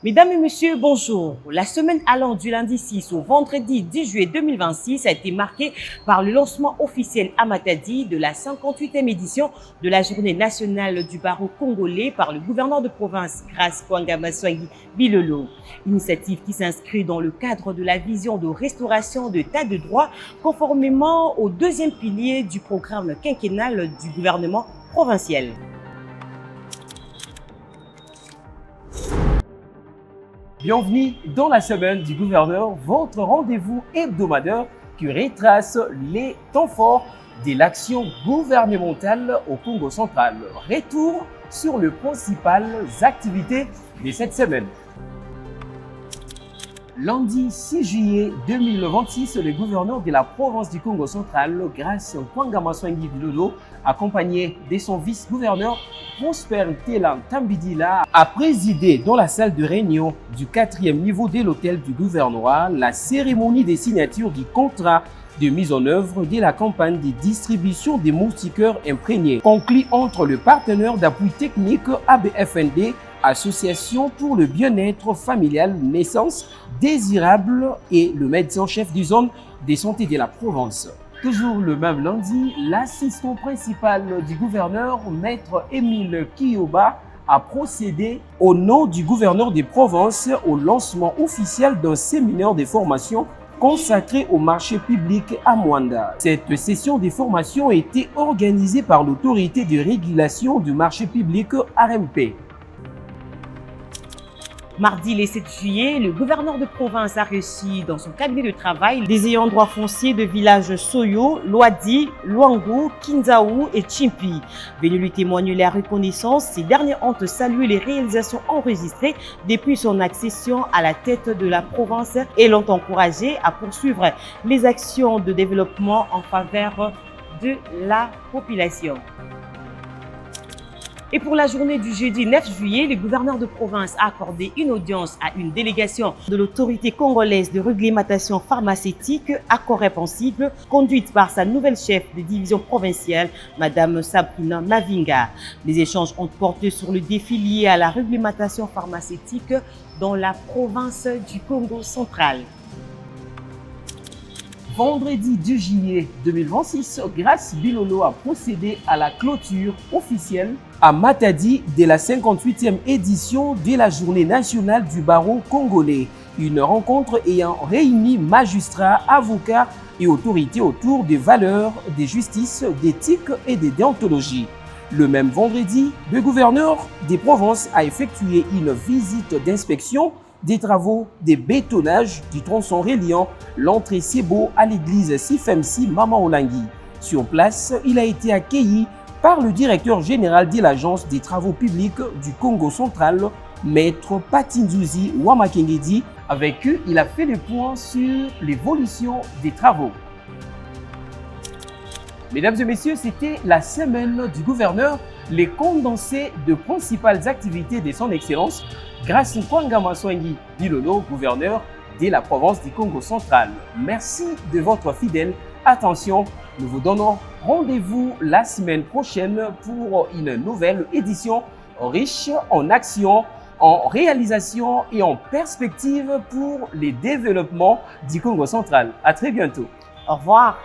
Mesdames et messieurs, bonjour. La semaine allant du lundi 6 au vendredi 10 juillet 2026 a été marquée par le lancement officiel à Matadi de la 58e édition de la Journée nationale du barreau congolais par le gouverneur de province Grace Kwanga-Maswangi Bilolo. Initiative qui s'inscrit dans le cadre de la vision de restauration de l'état de droit conformément au deuxième pilier du programme quinquennal du gouvernement provincial. Bienvenue dans la semaine du gouverneur, votre rendez-vous hebdomadaire qui retrace les temps forts de l'action gouvernementale au Congo central. Retour sur les principales activités de cette semaine. Lundi 6 juillet 2026, le gouverneur de la province du Congo central, Grace Kwanga-Maswangi Bilolo, accompagné de son vice-gouverneur Prosper Telan Tambidila, a présidé dans la salle de réunion du 4e niveau de l'hôtel du gouvernorat la cérémonie de signature du contrat de mise en œuvre de la campagne de distribution des moustiquaires imprégnés, conclu entre le partenaire d'appui technique ABFND, Association pour le bien-être familial Naissance Désirable, et le médecin-chef du zone de santé de la province. Toujours le même lundi, l'assistant principal du gouverneur, maître Émile Kiyoba, a procédé au nom du gouverneur des provinces au lancement officiel d'un séminaire de formation consacré au marché public à Mwanda. Cette session de formation a été organisée par l'autorité de régulation du marché public RMP. Mardi le 7 juillet, le gouverneur de province a reçu dans son cabinet de travail les ayants droit fonciers de villages Soyo, Loadi, Luango, Kinzaou et Chimpi. Venus lui témoigner la reconnaissance, ces derniers ont salué les réalisations enregistrées depuis son accession à la tête de la province et l'ont encouragé à poursuivre les actions de développement en faveur de la population. Et pour la journée du jeudi 9 juillet, le gouverneur de province a accordé une audience à une délégation de l'autorité congolaise de réglementation pharmaceutique, Accord Répensible, conduite par sa nouvelle chef de division provinciale, Madame Sabrina Mavinga. Les échanges ont porté sur le défi lié à la réglementation pharmaceutique dans la province du Congo central. Vendredi 2 juillet 2026, Grace Bilolo a procédé à la clôture officielle à Matadi de la 58e édition de la Journée nationale du barreau congolais. Une rencontre ayant réuni magistrats, avocats et autorités autour des valeurs, des justices, d'éthique et de déontologie. Le même vendredi, le gouverneur des provinces a effectué une visite d'inspection des travaux de bétonnage du tronçon reliant l'entrée Sebo à l'église Sifemsi Mama Olangi. Sur place, il a été accueilli par le directeur général de l'Agence des travaux publics du Congo central, Maître Patinzuzi Wamakengedi. Avec eux, il a fait le point sur l'évolution des travaux. Mesdames et messieurs, c'était la semaine du gouverneur, les condensés de principales activités de son Excellence, Grace Kwanga-Maswangi Bilolo, gouverneur de la province du Congo central. Merci de votre fidèle attention. Nous vous donnons rendez-vous la semaine prochaine pour une nouvelle édition riche en actions, en réalisation et en perspective pour les développements du Congo central. À très bientôt. Au revoir.